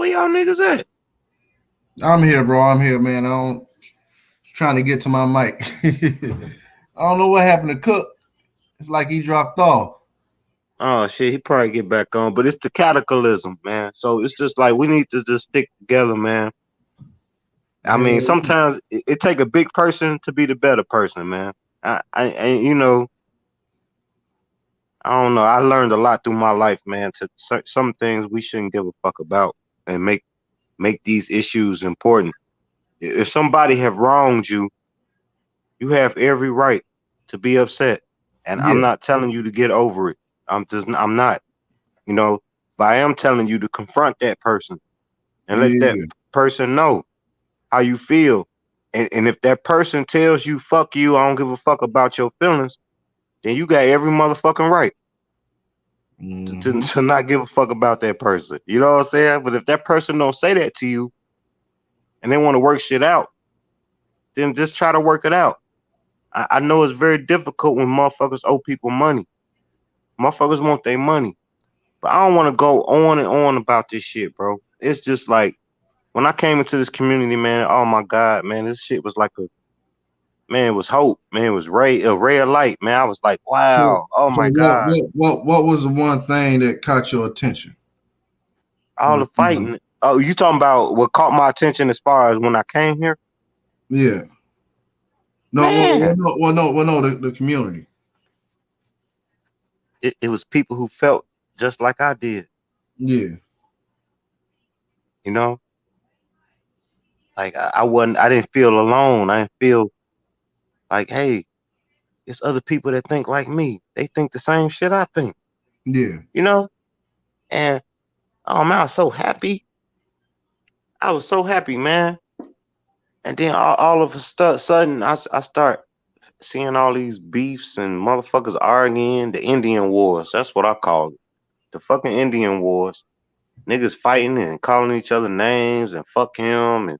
Where y'all niggas at? I'm here, bro. I'm here, man. I don't trying to get to my mic. I don't know what happened to Cook. It's like he dropped off. Oh shit, he probably get back on, but it's the cataclysm, man. So it's just like we need to just stick together, man. I mean, Hell, sometimes it take a big person to be the better person, man. You know, I don't know. I learned a lot through my life, man. Some things we shouldn't give a fuck about, and make these issues important. If somebody have wronged you, you have every right to be upset, and I'm yeah, not telling you to get over it. I'm not, you know, but I am telling you to confront that person and let that yeah, person know how you feel. And if that person tells you fuck you, I don't give a fuck about your feelings, then you got every motherfucking right hmm, to not give a fuck about that person. You know what I'm saying? But if that person don't say that to you and they want to work shit out, then just try to work it out. I know it's very difficult when motherfuckers owe people money. Motherfuckers want their money. But I don't want to go on and on about this shit, bro. It's just like when I came into this community, man, oh my God, man, this shit was like it was hope, man. It was a ray of light, man. I was like, So, wow, oh so my what, God. what, what, what was the one thing that caught your attention All from the the community? fighting. Oh, you talking about what caught my attention as far as when I came here? Yeah. No, Man, no, the community. it was people who felt just like I did, Yeah, you know? Like I didn't feel alone. I didn't feel like, hey, it's other people that think like me. They think the same shit I think, yeah, you know? And oh man, I was so happy. I was so happy, man. And then all of a sudden, I start seeing all these beefs and motherfuckers arguing, the Indian wars. That's what I call it. The fucking Indian wars. Niggas fighting and calling each other names and fuck him and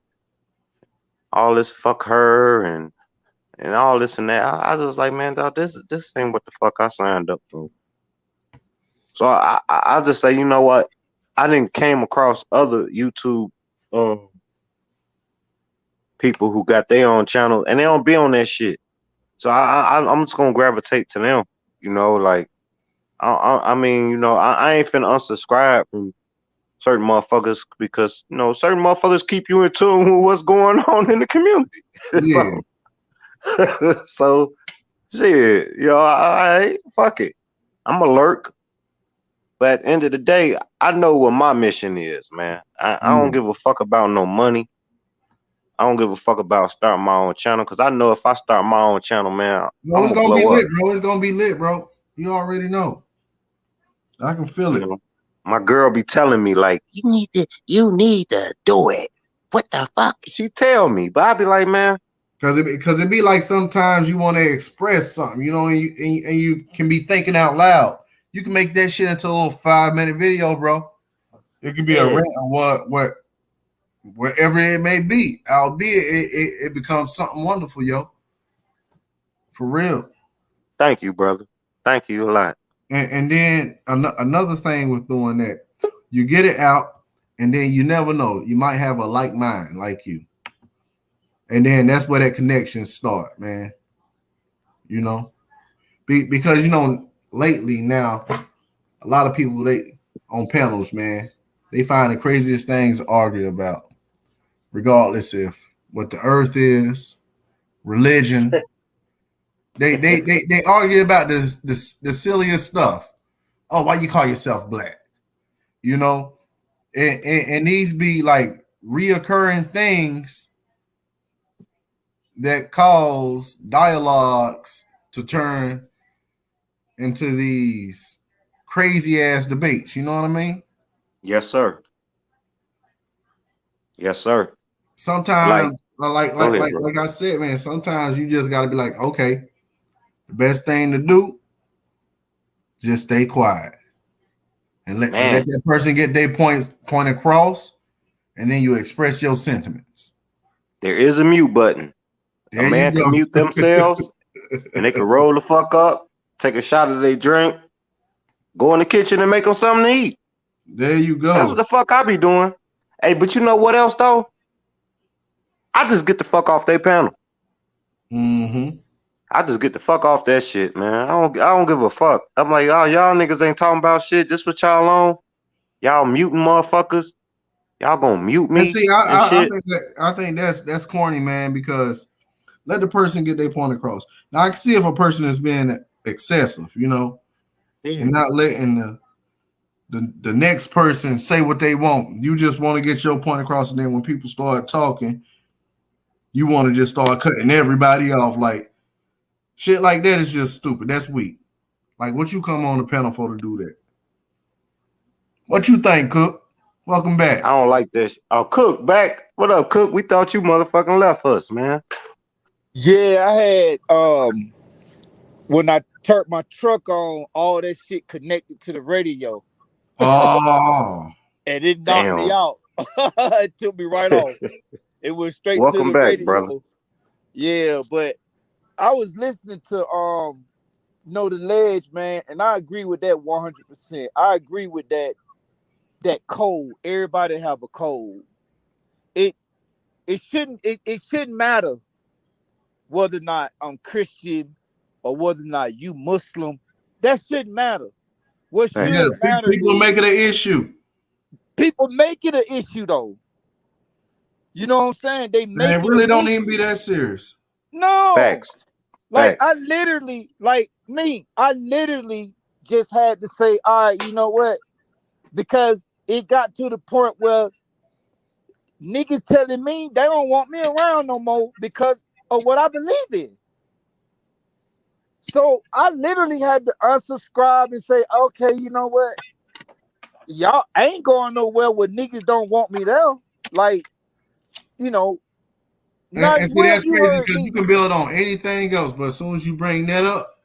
all this fuck her and all this and that. I was just like, man, dog, this ain't what the fuck I signed up for. So I just say, you know what? I didn't came across other YouTube um people who got their own channel and they don't be on that shit. So I'm just gonna gravitate to them. You know, like I mean, you know, I ain't finna unsubscribe from certain motherfuckers because you know certain motherfuckers keep you in tune with what's going on in the community. yeah. so so shit, you know, I fuck it. I'm a lurk, but at the end of the day, I know what my mission is, man. I don't Yeah. give a fuck about no money. I don't give a fuck about starting my own channel because I know if I start my own channel, man, No, I'm it's gonna gonna be blow up. lit, bro. It's gonna be lit, bro. You already know. I can feel You it. know, my girl be telling me like, you need to do it. What the fuck? She tell me, but I be like, man, Cause it be like sometimes you want to express something, and you can be thinking out loud. You can make that shit into a little 5 minute video, bro. It could be a yeah, rant or what wherever it may be. Albeit it becomes something wonderful, yo. For real. thank you, brother. Thank you a lot. And then another thing with doing that, you get it out, and then you never know. You might have a like mind like you. And then that's where that connection start, man. You know, because lately now a lot of people they on panels, man, they find the craziest things to argue about, regardless if what the earth is, religion. They argue about this the silliest stuff. Oh, why you call yourself black? You know, and these be like reoccurring things that cause dialogues to turn into these crazy ass debates. You know what I mean? Yes, sir. Yes, sir. Like, Sometimes, like go like ahead, like bro. like I said, man. Sometimes you just got to be like, okay, the best thing to do, just stay quiet and let Man, that person get their point across, and then you express your sentiments. there is a mute button. A There you man can mute go. themselves and they can roll the fuck up, take a shot of their drink, go in the kitchen and make them something to eat. There you That's what go. the fuck I be doing. Hey, but you know what else though? I just get the fuck off their panel. Mm-hmm. I just get the fuck off that shit, man. I don't give a fuck. I'm like, oh, y'all niggas ain't talking about shit. This what y'all on? Y'all muting motherfuckers. Y'all gonna mute And me see, and shit. I think that's corny, man, because let the person get their point across. Now I can see if a person is being excessive, you know, and not letting the next person say what they want. You just want to get your point across, and then when people start talking, you want to just start cutting everybody off. Like shit like that is just stupid. That's weak. Like what you come on the panel for to do that? What you think, Cook? Welcome back. I don't like this. Oh, Cook back. What up, Cook? We thought you motherfucking left us, man. Yeah, I had when I turned my truck on, all that shit connected to the radio. Oh, And it knocked me Damn. out. It took me right off. It went straight to Welcome the back, radio. brother. Yeah, but I was listening to Know the Ledge, man, and I agree with that 100%. I agree with that code. Everybody have a code. It shouldn't matter whether or not I'm Christian or whether or not you Muslim. That shouldn't matter. What Hey. yeah. should matter People is make it an issue. people make it an issue though. You know what I'm saying? They make Man, it really an don't issue. even be that serious. No. Facts. Like Facts. I literally just had to say, all right, you know what? Because it got to the point where niggas telling me they don't want me around no more because of what I believe in. So I literally had to unsubscribe and say, okay, you know what? Y'all ain't going nowhere where niggas don't want me there. Like, you know. And see, that's You crazy heard because me. you can build on anything else, but as soon as you bring that up,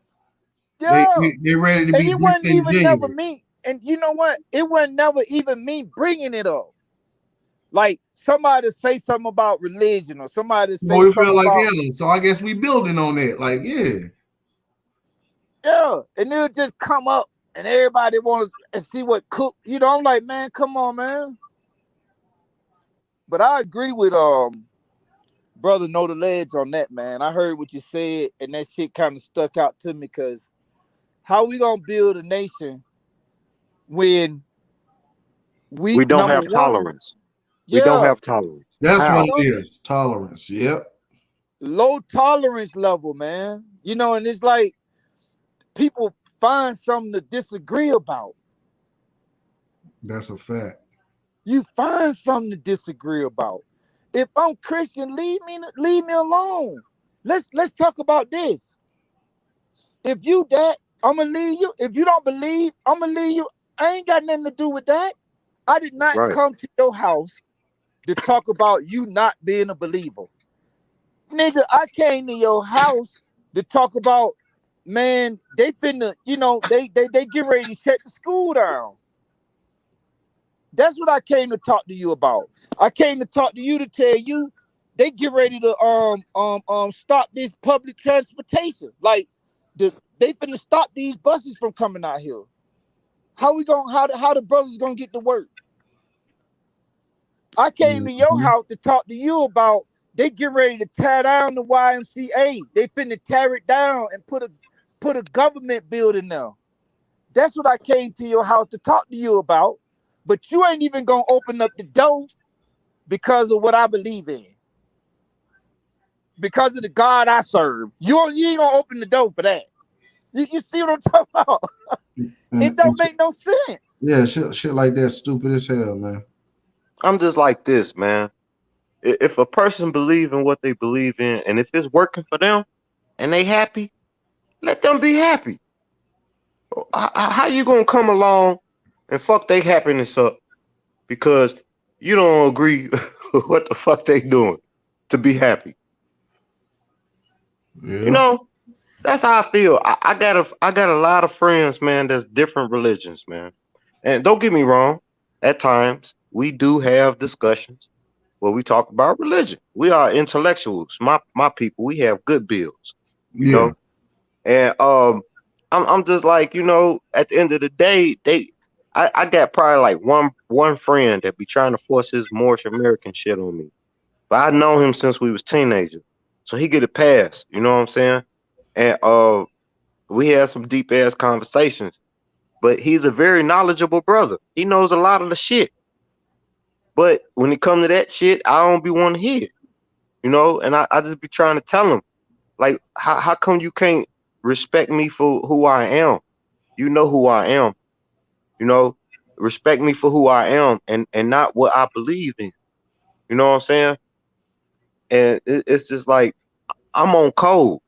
Yeah. they're ready to And be it wasn't even never disingenuous. me. And you know what? It wasn't never even me bringing it up. Like somebody say something about religion or somebody say We something feel like, about yeah, so I guess we building on that. Like, yeah. yeah, and it'll just come up and everybody wants to see what Cook. You know, I'm like, man, come on, man. But I agree with brother Know the Ledge on that, man. I heard what you said, and that shit kind of stuck out to me because how we gonna build a nation when We don't number have one, tolerance. We don't yeah, have tolerance. That's what How? it is. Tolerance. Yep. low tolerance level, man. You know, and it's like people find something to disagree about. That's a fact. You find something to disagree about. If I'm Christian, leave me alone. Let's talk about this. If you that, I'm gonna leave you. If you don't believe, I'm gonna leave you. I ain't got nothing to do with that. I did not Right. come to your house to talk about you not being a believer. Nigga, I came to your house to talk about, man, they finna, you know, they get ready to shut the school down. That's what I came to talk to you about. I came to talk to you to tell you they get ready to stop this public transportation. Like they finna stop these buses from coming out here. How the brothers gonna get to work? I came to your house to talk to you about they get ready to tear down the YMCA. They finna tear it down and put a government building there. That's what I came to your house to talk to you about. But you ain't even gonna open up the door because of what I believe in. Because of the God I serve. You ain't gonna open the door for that. You see what I'm talking about? It don't make no sense. Yeah, shit like that stupid as hell, man. I'm just like this, man. If a person believe in what they believe in, and if it's working for them, and they happy, let them be happy. How you gonna come along and fuck their happiness up because you don't agree with what the fuck they doing to be happy? Yeah. You know, that's how I feel. I got a lot of friends, man, that's different religions, man. And don't get me wrong, at times we do have discussions where we talk about religion. We are intellectuals, my people. We have good bills, you know. And I'm just like, you know, at the end of the day, I got probably like one friend that be trying to force his Moorish American shit on me. But I know him since we was teenagers. So he get a pass, you know what I'm saying? And we had some deep ass conversations. But he's a very knowledgeable brother. He knows a lot of the shit. But when it comes to that shit, I don't be wanting to hear it. You know, and I just be trying to tell him, like, how come you can't respect me for who I am? You know who I am. You know, respect me for who I am and not what I believe in. You know what I'm saying? And it's just like I'm on code.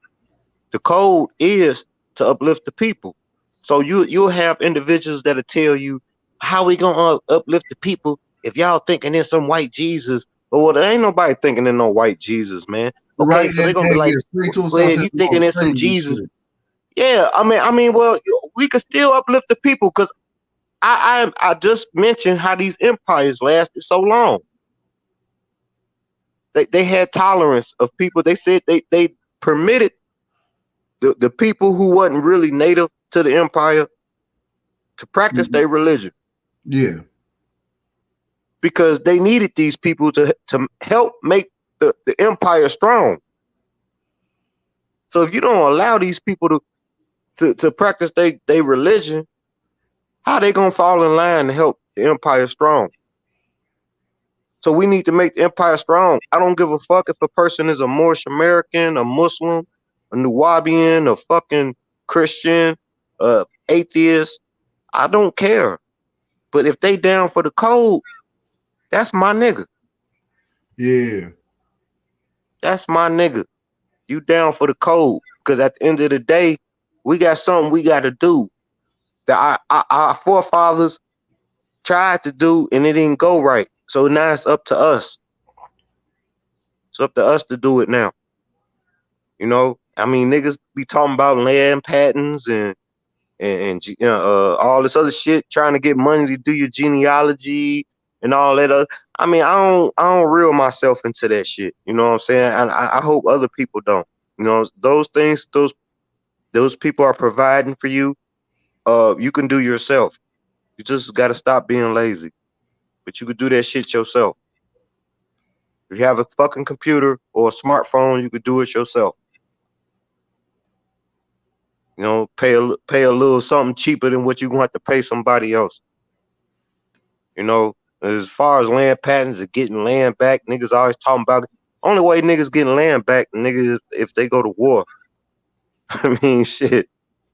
The code is to uplift the people. So you'll have individuals that'll tell you how we gonna uplift the people if y'all thinking in some white Jesus. But well, there ain't nobody thinking in no white Jesus, man. Okay, Right, so they're and gonna be then like, get straight to well, some if sense you of thinking in some crazy Jesus, shit. yeah, well, we could still uplift the people because I just mentioned how these empires lasted so long. They had tolerance of people. They said they permitted the people who wasn't really native to the empire to practice their religion Yeah, because they needed these people to help make the empire strong. So if you don't allow these people to practice their religion, how they gonna fall in line to help the empire strong? So we need to make the empire strong. I don't give a fuck if a person is a Moorish American, a Muslim, a Nuwabian, a fucking Christian, atheist. I don't care. But if they down for the code, that's my nigga. yeah, That's my nigga. You down for the code. Because at the end of the day, we got something we got to do that our forefathers tried to do and it didn't go right. So now it's up to us. It's up to us to do it now. You know, I mean, niggas be talking about land patents and all this other shit, trying to get money to do your genealogy and all that other. I mean, I don't reel myself into that shit. You know what I'm saying? And I hope other people don't. You know, those things, those people are providing for you. You can do yourself. You just got to stop being lazy. But you could do that shit yourself. If you have a fucking computer or a smartphone, you could do it yourself. You know, pay a little something cheaper than what you gonna have to pay somebody else. You know, as far as land patents and getting land back, niggas always talking about it. Only way niggas getting land back, niggas, if they go to war. I mean, shit,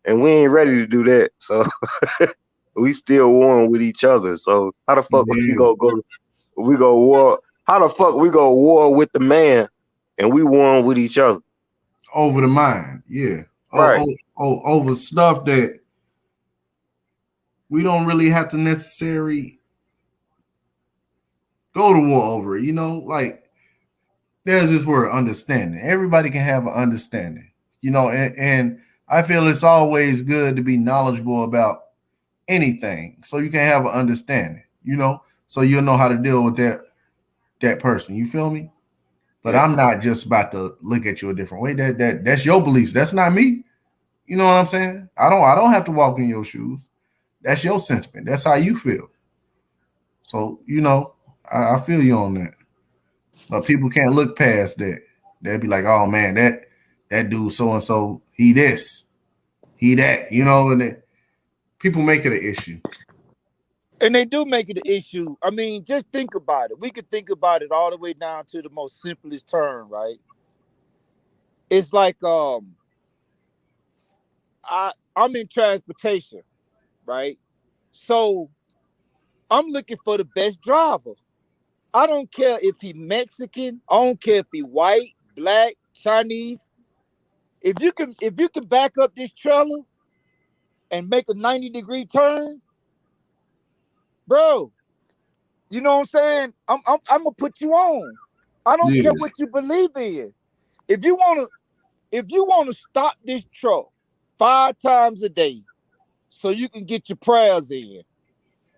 and we ain't ready to do that. So we still warring with each other. So how the fuck we yeah. gonna go? We go war. How the fuck we go war with the man, and we warring with each other? Over the mind, yeah. Right. Over stuff that we don't really have to necessarily go to war over. You know, like there's this word understanding. Everybody can have an understanding. You know, and I feel it's always good to be knowledgeable about anything, so you can have an understanding. You know, so you'll know how to deal with that person. You feel me? But Yeah. I'm not just about to look at you a different way. That's your beliefs. That's not me. You know what I'm saying? I don't have to walk in your shoes. That's your sentiment. That's how you feel. So, you know, I feel you on that. But people can't look past that. They'd be like, oh man, that dude so and so, he this, he that, you know, and people make it an issue. And they do make it an issue. I mean, just think about it. We could think about it all the way down to the most simplest term, right? It's like I'm in transportation, right? So I'm looking for the best driver. I don't care if he Mexican, I don't care if he white, black, Chinese. If you can back up this trailer and make a 90-degree turn, bro, you know what I'm saying? I'm gonna put you on. I don't Yeah, care what you believe in. If you wanna stop this truck 5 times a day so you can get your prayers in,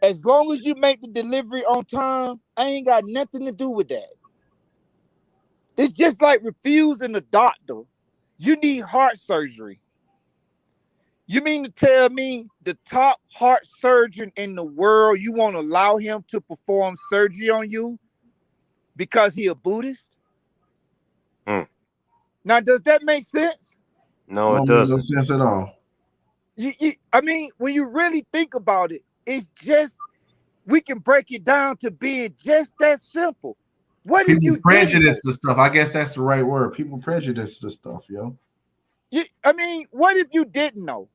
as long as you make the delivery on time, I ain't got nothing to do with that. It's just like refusing a doctor. You need heart surgery. You mean to tell me the top heart surgeon in the world, you won't allow him to perform surgery on you because he a Buddhist? Hmm. Now, does that make sense? No, it Don't make no doesn't. sense at all. I mean, when you really think about it, it's just, we can break it down to being just that simple. What if People you didn't know? prejudice the stuff. I guess that's the right word. People prejudice the stuff, yo. I mean, what if you didn't know?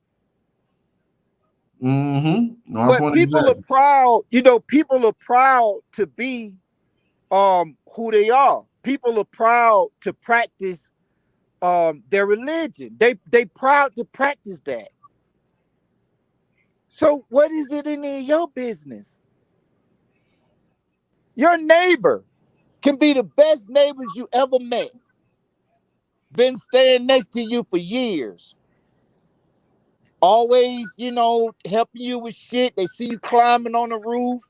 Mm-hmm. No, But people are proud, people are proud to be who they are. People are proud to practice their religion. They proud to practice that. So what is it in your business? Your neighbor can be the best neighbors you ever met. Been staying next to you for years. Always, helping you with shit. They see you climbing on the roof.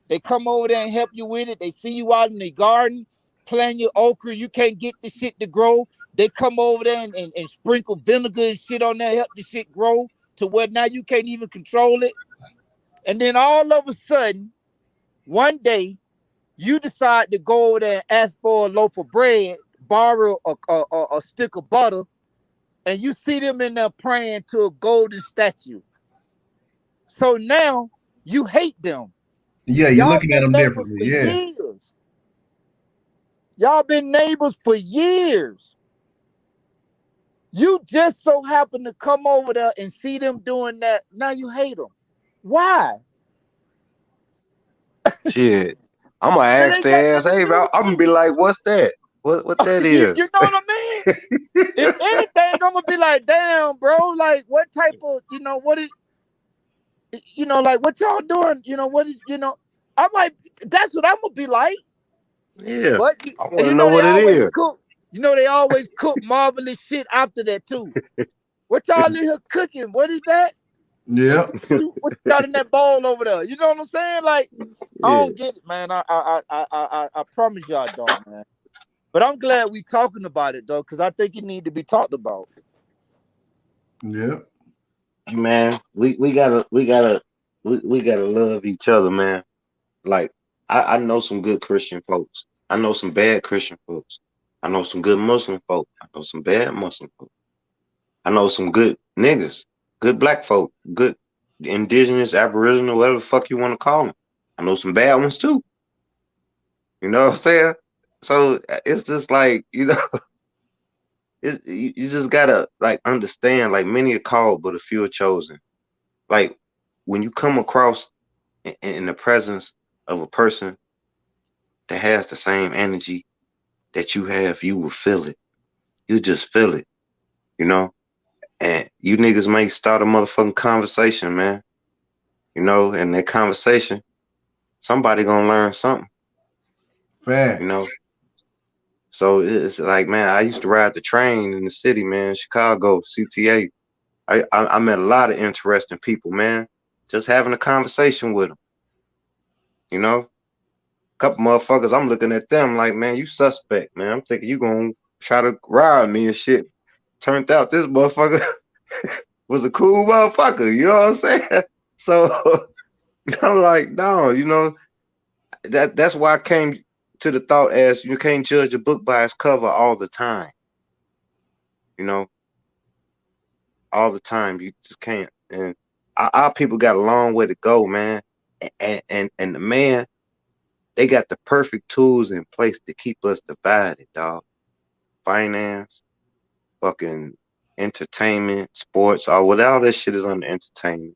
They come over there and help you with it. They see you out in the garden planting your okra. You can't get the shit to grow. They come over there and sprinkle vinegar and shit on there, help the shit grow to where now you can't even control it. And then all of a sudden, one day, you decide to go over there and ask for a loaf of bread, borrow a stick of butter, and you see them in there praying to a golden statue. So now you hate them. Yeah, you're Y'all looking at been them neighbors differently. for Yeah. years. Y'all been neighbors for years. You just so happen to come over there and see them doing that. Now you hate them. Why? Shit. I'm gonna It ask ain't the got ass, nothing to hey, do bro, with I'm gonna be you. like, what's that? What that you, is? you know what I mean? If anything, I'm gonna be like, damn, bro, like what type of, what is, like what y'all doing? What is, I might, that's what I'm gonna be like. Yeah. But I and wanna know they what it always is. cook. They always cook marvelous shit after that too. What y'all in here cooking? What is that? Yeah. What you got in that bowl over there? You know what I'm saying? Like, I Yeah. don't get it, man. I promise y'all don't, man. But I'm glad we talking about it though, because I think it need to be talked about. Yeah. Man, we gotta love each other, man. Like I know some good Christian folks. I know some bad Christian folks. I know some good Muslim folk. I know some bad Muslim folk. I know some good niggas, good black folk, good indigenous, aboriginal, whatever the fuck you want to call them. I know some bad ones too. You know what I'm saying? So it's just like, you just gotta like understand, like many are called, but a few are chosen. Like when you come across in the presence of a person that has the same energy that you have, you will feel it. You just feel it, you know? And you niggas may start a motherfucking conversation, man. And that conversation, somebody gonna learn something, you know? Facts. So it's like, man, I used to ride the train in the city, man, Chicago, CTA. I met a lot of interesting people, man. Just having a conversation with them, you know? Couple motherfuckers, I'm looking at them like, man, you suspect, man. I'm thinking you gonna try to rob me and shit. Turned out this motherfucker was a cool motherfucker, you know what I'm saying? So I'm like, no, that's why I came to the thought as you can't judge a book by its cover all the time. You know, all the time you just can't. And our people got a long way to go, man. And the man, they got the perfect tools in place to keep us divided, dog. Finance, fucking entertainment, sports, all that shit is under entertainment.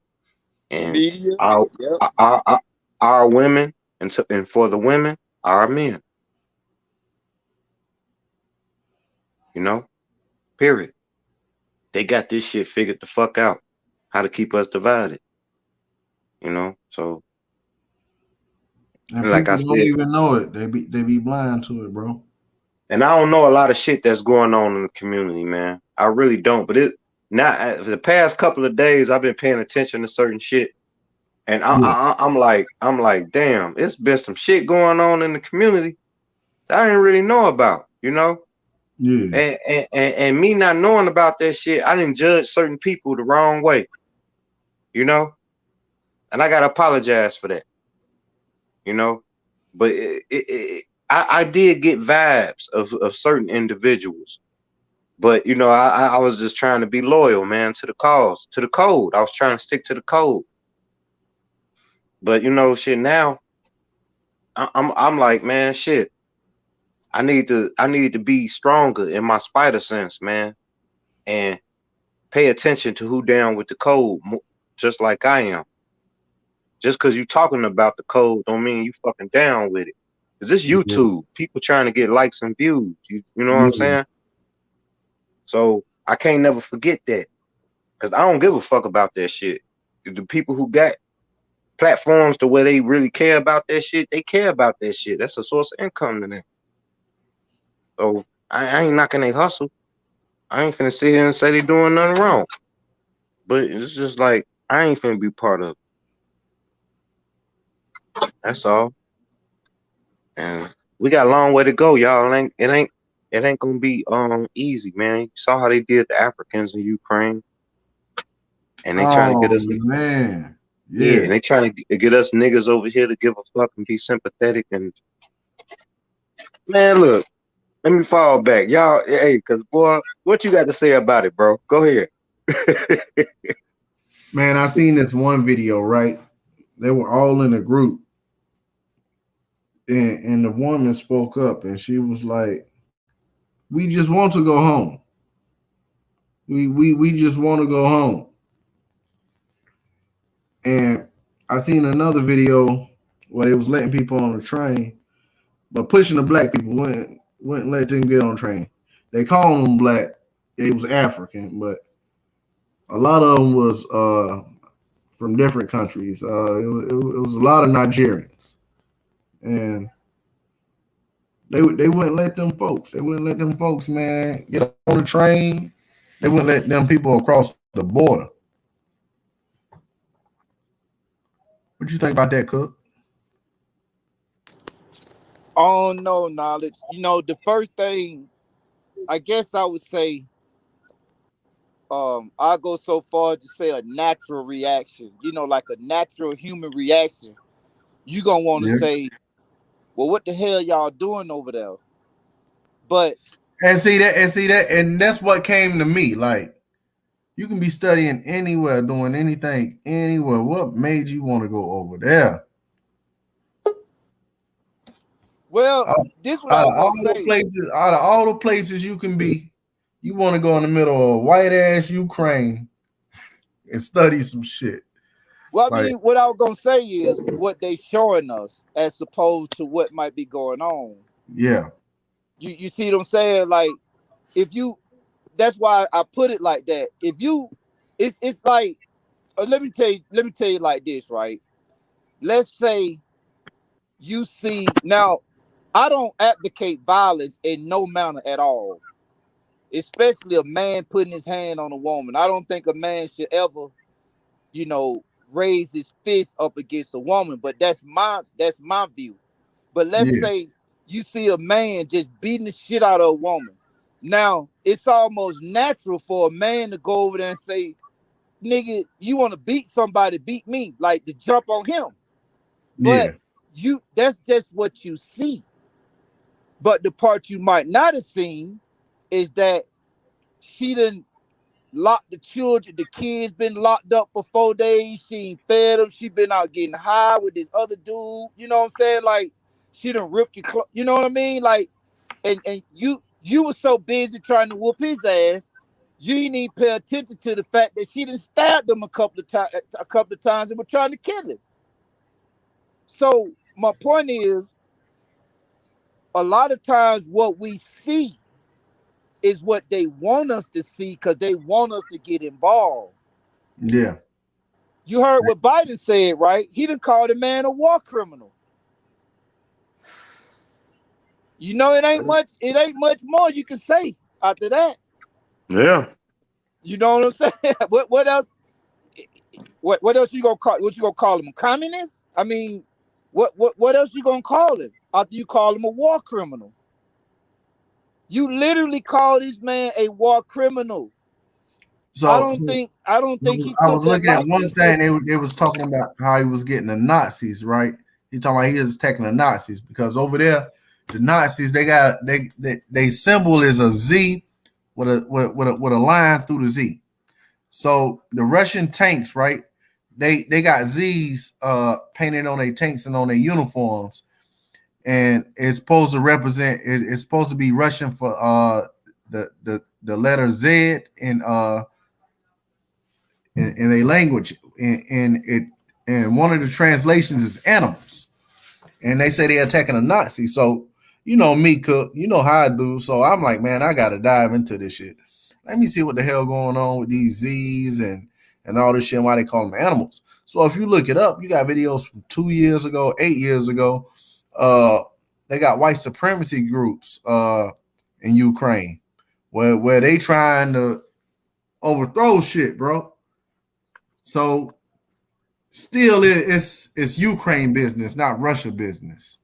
And Media. our Yep. our women and for the women, our men. Period. They got this shit figured the fuck out, how to keep us divided. So And like I people don't said, even know it. They be blind to it, bro. and I don't know a lot of shit that's going on in the community, man. I really don't. But for the past couple of days, I've been paying attention to certain shit, and Yeah. I'm like, damn, it's been some shit going on in the community that I didn't really know about. Yeah. And me not knowing about that shit, I didn't judge certain people the wrong way, you know, and I gotta apologize for that, you know. But I did get vibes of certain individuals, but you know, I was just trying to be loyal, man, to the cause, to the code. I was trying to stick to the code. But you know, shit. Now I'm like, man, shit. I need to be stronger in my spider sense, man, and pay attention to who down with the code, just like I am. Just because you talking about the code don't mean you fucking down with it. Cause this Yeah. YouTube, people trying to get likes and views. You know what I'm Yeah. saying? So I can't never forget that. Cause I don't give a fuck about that shit. The people who got platforms to where they really care about that shit, they care about that shit. That's a source of income to them. So I ain't knocking their hustle. I ain't finna sit here and say they doing nothing wrong. But it's just like I ain't finna be part of it. That's all. And we got a long way to go, y'all. It ain't gonna be easy, man. You saw how they did the Africans in Ukraine, and they trying to get Oh us, man. yeah, Yeah. and they trying to get us niggas over here to give a fuck and be sympathetic. And man, look, let me fall back, y'all. Hey, cause boy, what you got to say about it, bro? Go ahead. Man, I seen this one video, right? They were all in a group, and the woman spoke up and she was like, we just want to go home. We just want to go home. And I seen another video where they was letting people on the train, but pushing the black people wouldn't let them get on the train. They call them black. They was African, but a lot of them was from different countries. It was a lot of Nigerians, and they wouldn't let them folks. They wouldn't let them folks, man, get on the train. They wouldn't let them people across the border. What you think about that, Cook? Oh no, knowledge. You know, the first thing I guess I would say, I go so far to say a natural reaction. You know, like a natural human reaction. You gonna want to Yeah. say, well, what the hell y'all doing over there? But And that's what came to me. Like, you can be studying anywhere, doing anything, anywhere. What made you want to go over there? well, Out, this what I out was of gonna all the say. places, out of all the places you can be, you want to go in the middle of white ass Ukraine and study some shit. Well, I Like, mean, what I was gonna say is what they showing us as opposed to what might be going on. yeah, You see what I'm saying? Like, if you, that's why I put it like that. If you, it's like, let me tell you like this, right? Let's say you see now. I don't advocate violence in no manner at all, especially a man putting his hand on a woman. I don't think a man should ever, you know, raise his fist up against a woman. But that's my view. But let's yeah, say you see a man just beating the shit out of a woman. Now it's almost natural for a man to go over there and say, "Nigga, you want to beat somebody? Beat me!" Like to jump on him. But yeah, that's just what you see. But the part you might not have seen is that she didn't lock the children. The kids been locked up for 4 days. She ain't fed them. She been out getting high with this other dude. You know what I'm saying? Like she done ripped your clothes. You know what I mean? Like, and you were so busy trying to whoop his ass, you didn't even pay attention to the fact that she done stabbed him a couple of times and were trying to kill him. So my point is, a lot of times what we see is what they want us to see because they want us to get involved. yeah, You heard what Biden said, right? He done called a man a war criminal. You know, it ain't much more you can say after that. Yeah. You know what I'm saying? What else? What else you gonna call? What you gonna call him? Communist? I mean, what else you gonna call him after you call him a war criminal? You literally call this man a war criminal. So I don't think he I took was that looking at light. one thing. They was talking about how he was getting the Nazis, right? He talking about he was attacking the Nazis because over there, the Nazis they symbol is a Z with a line through the Z. So the Russian tanks, right? They got Z's painted on their tanks and on their uniforms, and it's supposed to represent. It's supposed to be Russian for the letter Z in a language. And one of the translations is animals, and they say they're attacking a Nazi. So you know me, Cook. You know how I do. So I'm like, man, I gotta dive into this shit. Let me see what the hell going on with these Z's and all this shit and why they call them animals. So if you look it up, you got videos from 2 years ago, 8 years ago. They got white supremacy groups in Ukraine where they trying to overthrow shit, bro. So still it's Ukraine business, not Russia business.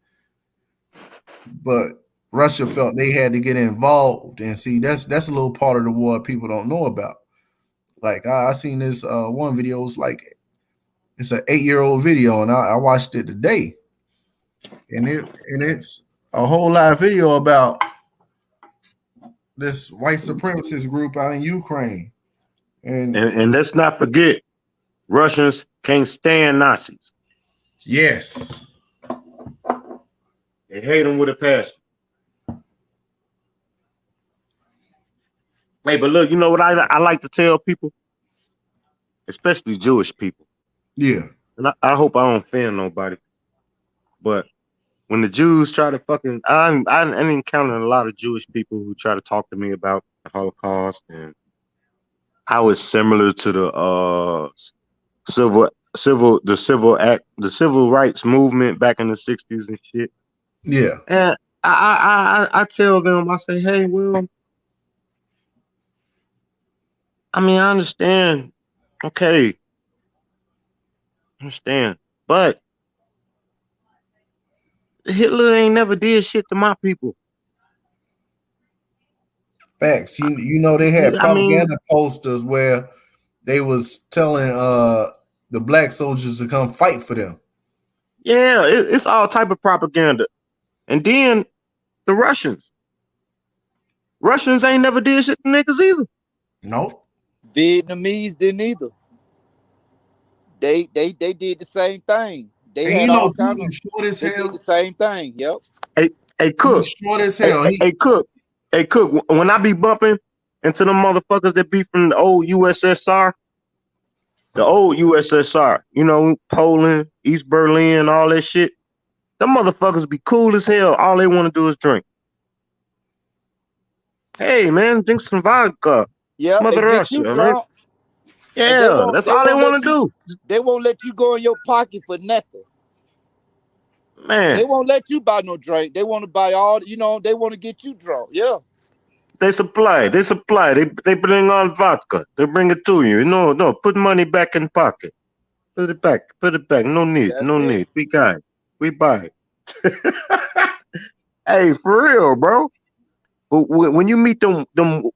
But Russia felt they had to get involved, and see that's a little part of the war people don't know about. Like I seen this one video. It's like it's an 8-year-old video, and I watched it today, and it's a whole live video about this white supremacist group out in Ukraine. And let's not forget, Russians can't stand Nazis. Yes, they hate them with a passion. Hey, but look, you know what I like to tell people, especially Jewish people. Yeah. And I hope I don't offend nobody, but when the Jews try to fucking, I encountered a lot of Jewish people who try to talk to me about the Holocaust and how it's similar to the civil rights movement back in the 60s and shit. Yeah. And I tell them, I say, hey, well, I mean, I understand. Okay. Understand. But Hitler ain't never did shit to my people. Facts. You know they had propaganda posters where they was telling the black soldiers to come fight for them. Yeah, it's all type of propaganda. And then the Russians ain't never did shit to niggas either. Nope. Vietnamese didn't either. They did the same thing. They and had all kind of short as hell. Did the same thing. Yep. Hey, Cook. Short as hell. Hey, Cook. Hey, Cook. When I be bumping into them motherfuckers that be from the old USSR, you know, Poland, East Berlin, all that shit. Them motherfuckers be cool as hell. All they want to do is drink. Hey, man, drink some vodka. Yeah, Mother Russia, man. Yeah, that's all they want to do. They won't let you go in your pocket for nothing. Man, they won't let you buy no drink. They want to buy all, you know, they want to get you drunk. Yeah. They supply. They bring on vodka. They bring it to you. No, put money back in pocket. Put it back. No need. Need. We got it. We buy it. Hey, for real, bro. But when you meet them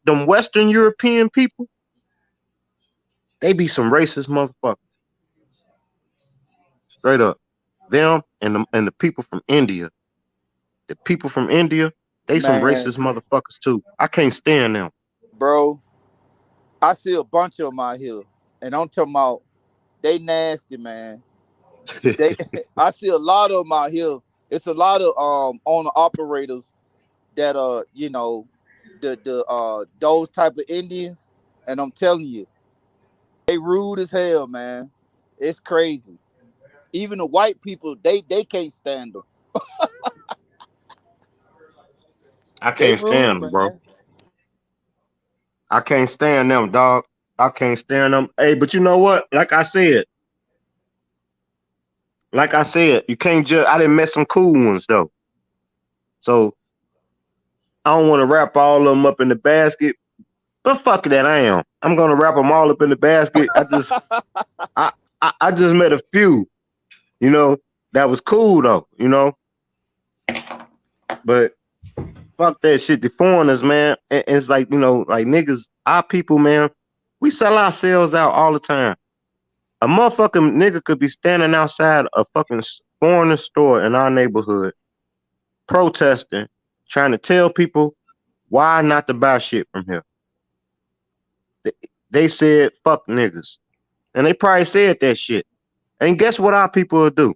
Western European people, they be some racist motherfuckers. Straight up. Them and the people from India. The people from India, they some racist motherfuckers too. I can't stand them. Bro, I see a bunch of them out here. And I'm talking about they nasty, man. I see a lot of them out here. It's a lot of owner operators that you know, the those type of Indians, and I'm telling you, they rude as hell, man. It's crazy. Even the white people, they can't stand them. I can't stand them, bro. I can't stand them, dog. I can't stand them. Hey, but you know what? Like I said, you can't judge. I didn't met some cool ones though. So I don't want to wrap all of them up in the basket. But fuck that, I am. I'm gonna wrap them all up in the basket. I just met a few, you know, that was cool though, you know. But Fuck that shit. The foreigners, man. It's like, like niggas, our people, man, we sell ourselves out all the time. A motherfucking nigga could be standing outside a fucking foreigner store in our neighborhood, protesting, trying to tell people why not to buy shit from here. They said, fuck niggas. And they probably said that shit. And guess what our people will do?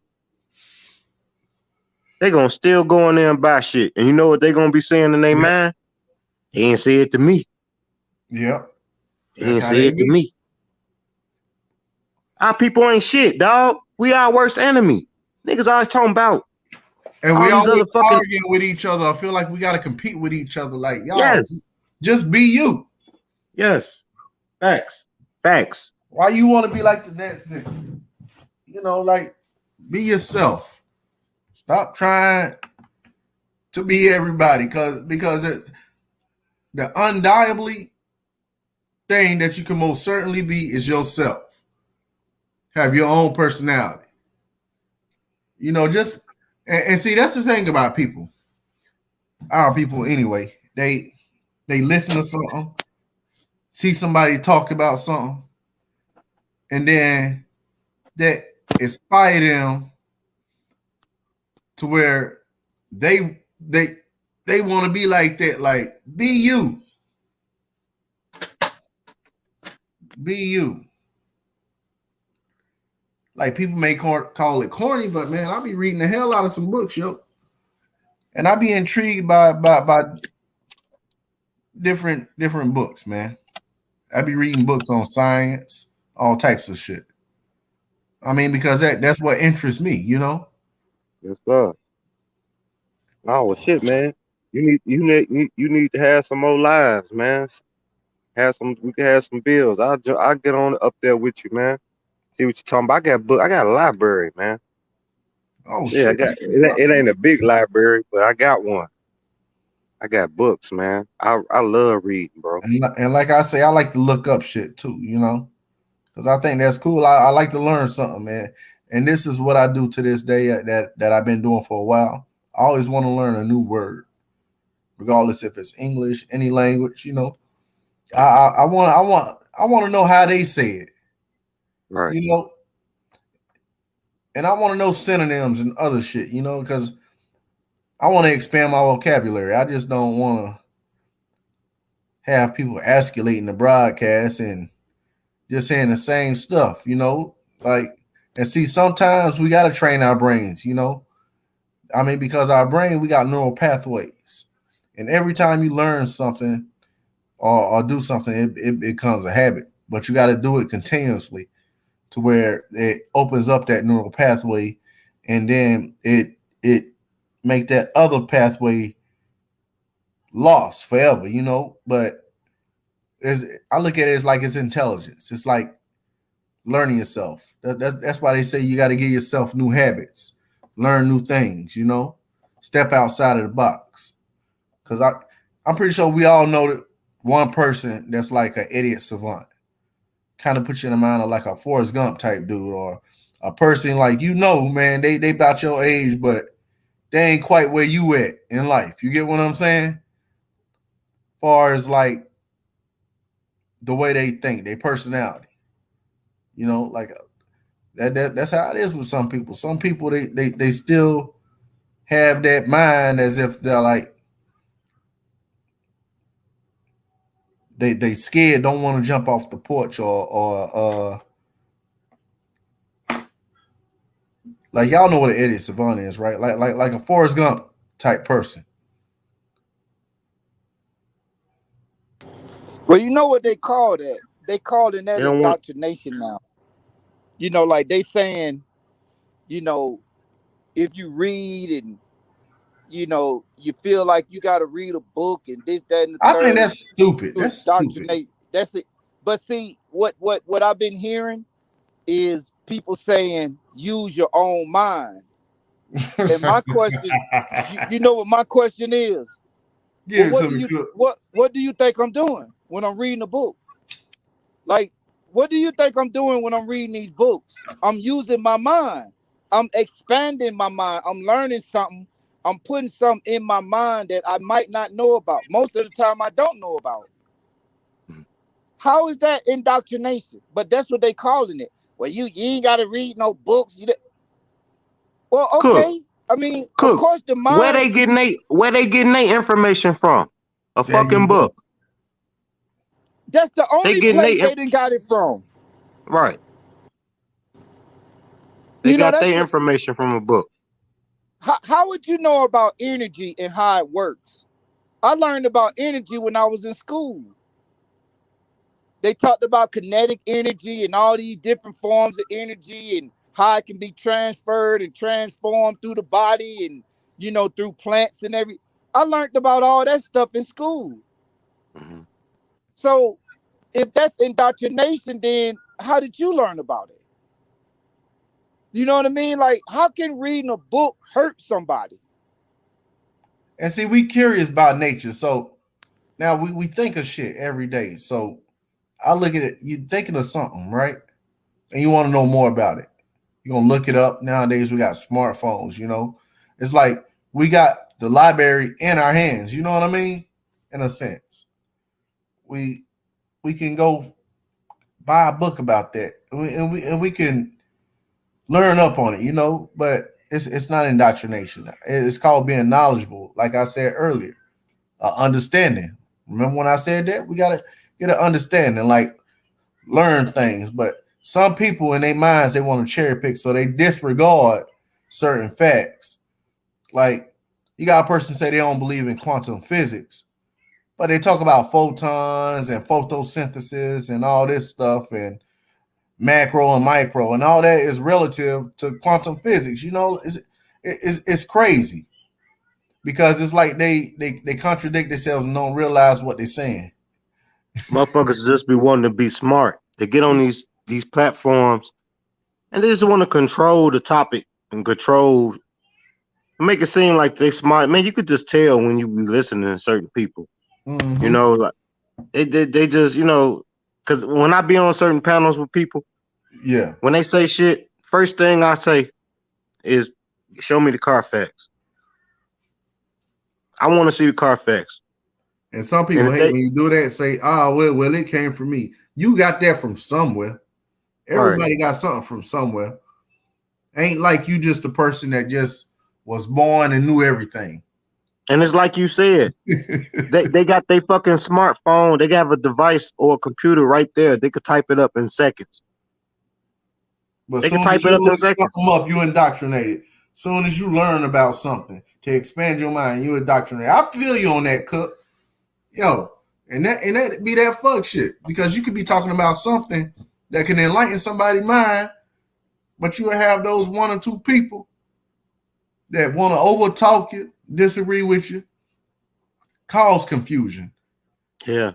They gonna still go in there and buy shit. And you know what they gonna be saying in their mind? He ain't say it to me. Yep. He ain't say it to me. Our people ain't shit, dog. We our worst enemy. Niggas always talking about. And we always arguing with each other. I feel like we gotta compete with each other. Like, y'all, just be you. Yes. Facts. Why you want to be like the next nigga? Like, be yourself. Stop trying to be everybody, because the undiably thing that you can most certainly be is yourself. Have your own personality. Just and see, that's the thing about people. Our people, anyway, they listen to something, see somebody talk about something, and then that inspire them to where they want to be like that. Like, be you. Be you. Like, people may call it corny, but man, I'll be reading the hell out of some books, yo. And I'll be intrigued by different books, man. I be reading books on science, all types of shit. I mean, because that's what interests me, Yes, sir. Oh well, shit, man. You need to have some more lives, man. We can have some bills. I'll get on up there with you, man. See what you're talking about. I got a library, man. Oh yeah, shit! It ain't a big library, but I got one. I got books, man. I love reading, bro. And like I say, I like to look up shit too, because I think that's cool. I like to learn something, man. And this is what I do to this day that I've been doing for a while. I always want to learn a new word, regardless if it's English, any language. I want to know how they say it. Right. And I want to know synonyms and other shit. Because I want to expand my vocabulary. I just don't want to have people escalating the broadcast and just saying the same stuff. Like, and see, sometimes we got to train our brains. I mean, because our brain, we got neural pathways, and every time you learn something or do something, it becomes a habit. But you got to do it continuously to where it opens up that neural pathway, and then it make that other pathway lost forever. But I look at it as like it's intelligence. It's like learning yourself. That's why they say you got to give yourself new habits. Learn new things, step outside of the box. Because I'm pretty sure we all know that one person that's like an idiot savant kind of puts you in the mind of like a Forrest Gump type dude, or a person like, man, they about your age, but they ain't quite where you at in life. You get what I'm saying? As far as like the way they think, their personality, like that's how it is with some people. Some people they still have that mind as if they're like they scared, don't want to jump off the porch, or like, y'all know what an idiot savant is, right? Like a Forrest Gump type person. Well, you know what they call that? They call it that indoctrination now. Like they saying, if you read and you feel like you got to read a book and this, that, and the third. I think that's stupid. That's stupid. That's it. But see, what I've been hearing is people saying use your own mind. And my question, you know what my question is? What do you think I'm doing when I'm reading a book? Like, what do you think I'm doing when I'm reading these books? I'm using my mind. I'm expanding my mind. I'm learning something I'm putting something in my mind that I might not know about. Most of the time, I don't know about. How is that indoctrination? But that's what they calling it. Well, you ain't got to read no books. Well, Cook, okay. I mean, of Cook. course, the Where mind. they getting their information from? A There you fucking go. book. That's the They only getting place they they done got it from. right. They You know, got that's their information from a book. how would you know about energy and how it works? I learned about energy when I was in school. They talked about kinetic energy and all these different forms of energy and how it can be transferred and transformed through the body and through plants and every. I learned about all that stuff in school. Mm-hmm. So if that's indoctrination, then how did you learn about it? You know what I mean? Like, how can reading a book hurt somebody? And see, we curious about nature. So now we think of shit every day. So I look at it, you thinking of something, right? And you want to know more about it. You're gonna look it up. Nowadays we got smartphones, It's like we got the library in our hands, you know what I mean? In a sense. We can go buy a book about that. And we can learn up on it, but it's not indoctrination. It's called being knowledgeable, like I said earlier. Understanding. Remember when I said that? We gotta get an understanding, like learn things. But some people in their minds they want to cherry pick, so they disregard certain facts. Like you got a person say they don't believe in quantum physics, but they talk about photons and photosynthesis and all this stuff and macro and micro and all that is relative to quantum physics. It's crazy because it's like they contradict themselves and don't realize what they're saying. Motherfuckers just be wanting to be smart. They get on these platforms and they just want to control the topic and make it seem like they smart. Man, you could just tell when you be listening to certain people. Mm-hmm. Like they just, because when I be on certain panels with people, Yeah. when they say shit, first thing I say is show me the Carfax. I want to see the Carfax. And some people hate when you do that, say, well, it came from me. You got that from somewhere. Everybody got something from somewhere. Ain't like you just a person that just was born and knew everything. And it's like you said, they got their fucking smartphone. They have a device or a computer right there. They could type it up in seconds. But They soon can type as it you up in look seconds. something up, you indoctrinated. Soon as you learn about something to expand your mind, you indoctrinated. I feel you on that, Cook. Yo, and that be that fuck shit. Because you could be talking about something that can enlighten somebody's mind, but you will have those one or two people that want to over talk you, disagree with you, cause confusion. Yeah.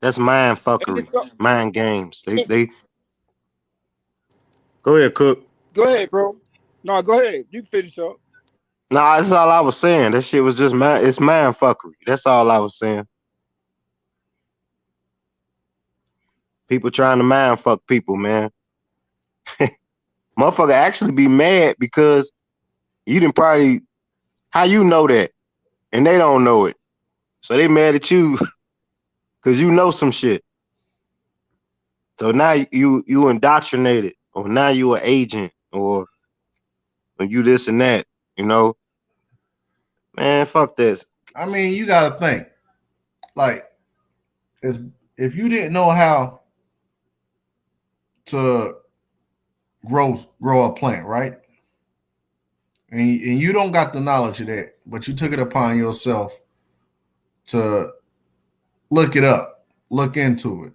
That's mind fuckery. Mind games. They go ahead, Cook. Go ahead, bro. No, go ahead. You can finish up. Nah, that's all I was saying. That shit was just it's mind fuckery. That's all I was saying. People trying to mind fuck people, man. Motherfucker actually be mad because you didn't probably how you know that and they don't know it. So they mad at you because you know some shit. So now you indoctrinated or now you an agent or you this and that, Man, fuck this. I mean, you gotta think. Like, if you didn't know how to grow a plant, right? And you don't got the knowledge of that, but you took it upon yourself to look it up, look into it.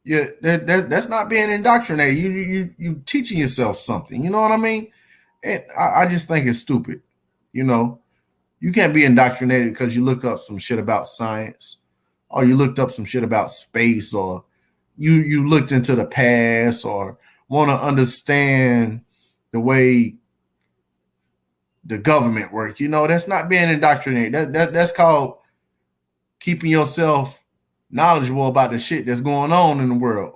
Yeah, that's not being indoctrinated. You teaching yourself something. You know what I mean? And I just think it's stupid. You can't be indoctrinated because you look up some shit about science, or you looked up some shit about space, or you looked into the past, or want to understand the way the government work. That's not being indoctrinated. That's called keeping yourself knowledgeable about the shit that's going on in the world.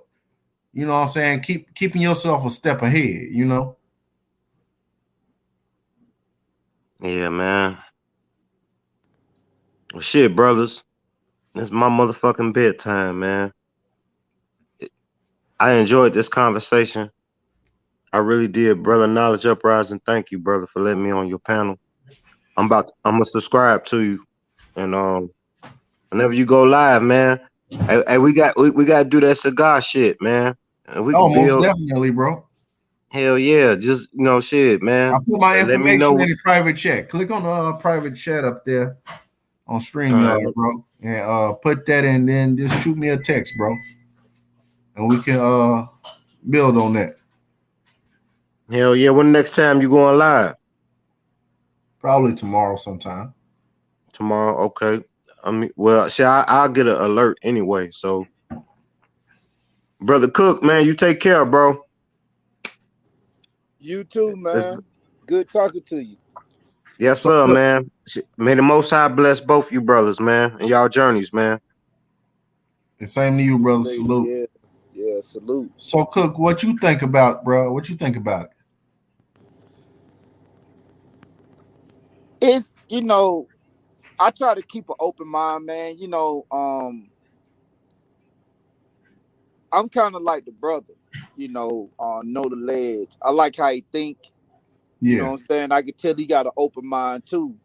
You know what I'm saying? Keeping yourself a step ahead. Yeah, man. Well, shit, brothers. It's my motherfucking bedtime, man. I enjoyed this conversation. I really did, brother. Knowledge Uprising. Thank you, brother, for letting me on your panel. I'm gonna subscribe to you, and whenever you go live, man. Hey, we got to do that cigar shit, man. And we Oh, can most build. definitely, bro. Hell yeah, just shit, man. I put my Let me information know. in the private chat. Click on the private chat up there on StreamYard, bro, and put that in. Then just shoot me a text, bro, and we can build on that. Hell yeah. When next time you going live? Probably tomorrow sometime. Tomorrow, okay. I mean, well, see, I'll get an alert anyway. So, brother Cook, man, you take care, bro. You too, man. Good talking to you. Yes, sir, man. May the Most High bless both you brothers, man, and y'all journeys, man. And same to you, brother. Salute. Yeah, salute. So, Cook, what you think about, bro? What you think about it? It's I try to keep an open mind, man. I'm kind of like the brother, know the ledge. I like how he think. You know what I'm saying? I can tell he got an open mind too.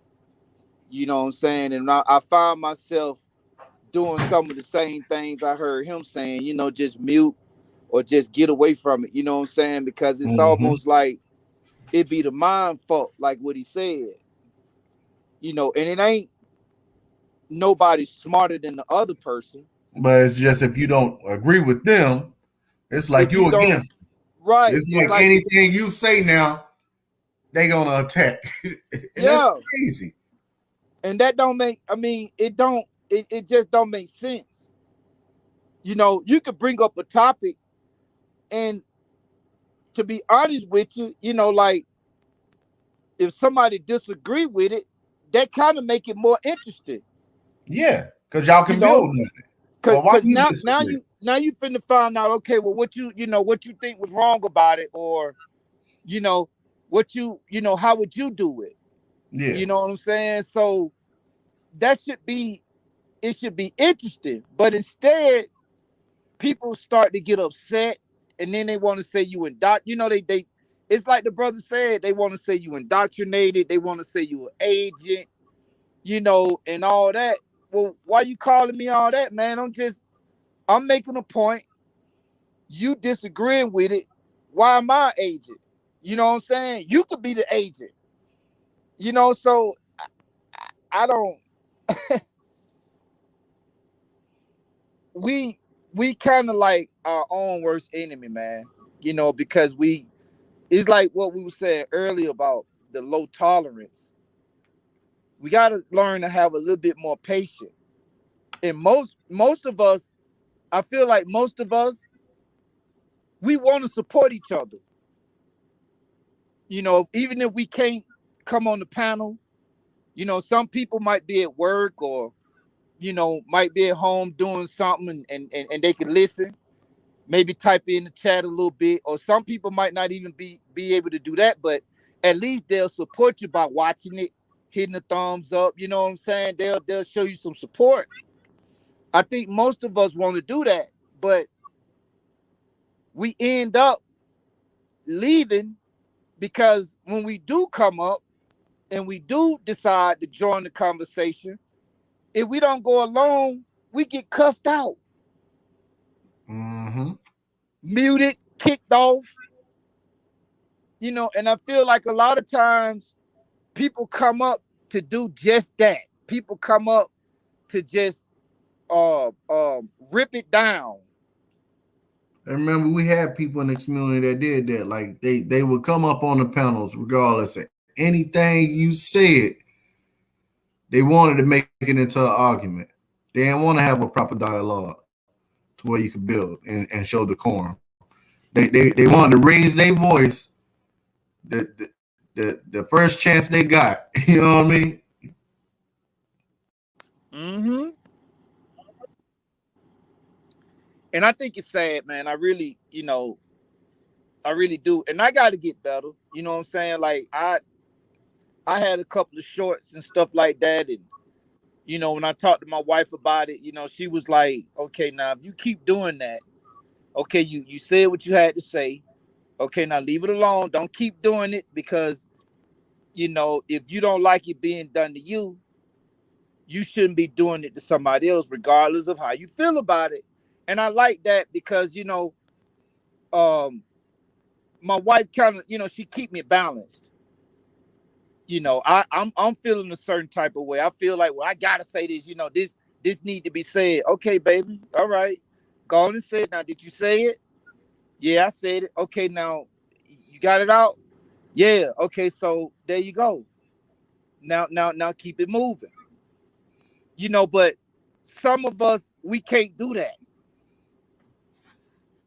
You know what I'm saying? And I find myself doing some of the same things I heard him saying, just mute or just get away from it. You know what I'm saying? Because it's almost like it be the mind fault, like what he said. And it ain't nobody smarter than the other person. But it's just if you don't agree with them, it's like you against them. Right. It's like anything you say now, they gonna attack. That's crazy. And that don't make, it just don't make sense. You could bring up a topic, and to be honest with you, like if somebody disagree with it, that kind of make it more interesting. Yeah, because y'all can build on it. Because now you finna find out, okay, well, what you think was wrong about it, or what how would you do it? Yeah, you know what I'm saying? So it should be interesting, but instead people start to get upset, and then they want to say you they it's like the brother said, they want to say you indoctrinated, they want to say you an agent, and all that. Well, why you calling me all that, man? I'm making a point. You disagreeing with it. Why am I agent? You know what I'm saying? You could be the agent. So I don't. we kind of like our own worst enemy, man. Because it's like what we were saying earlier about the low tolerance. We got to learn to have a little bit more patience. And most of us, I feel like most of us, we want to support each other. Even if we can't come on the panel, some people might be at work, or might be at home doing something, and they can listen, maybe type in the chat a little bit, or some people might not even be able to do that, but at least they'll support you by watching it, hitting the thumbs up. You know what I'm saying? They'll show you some support. I think most of us want to do that, but we end up leaving, because when we do come up and we do decide to join the conversation, if we don't go along, we get cussed out, muted, kicked off. And I feel like a lot of times people come up to do just that. People come up to just rip it down. I remember we had people in the community that did that. Like they would come up on the panels regardless of anything you said. They wanted to make it into an argument. They didn't want to have a proper dialogue to where you could build and show decorum. They wanted to raise their voice the first chance they got. You know what I mean? And I think it's sad, man. I really do. And I got to get better. You know what I'm saying? Like I had a couple of shorts and stuff like that, and when I talked to my wife about it, she was like, "Okay, now if you keep doing that, okay, you said what you had to say. Okay, now leave it alone. Don't keep doing it because if you don't like it being done to you, you shouldn't be doing it to somebody else, regardless of how you feel about it." And I like that because my wife kind of she keep me balanced. I'm feeling a certain type of way. I feel like, well, I gotta say this. This need to be said. Okay, baby. All right, go on and say it. Now, did you say it? Yeah, I said it. Okay, now you got it out. Yeah. Okay, so there you go. Now, keep it moving. But some of us we can't do that.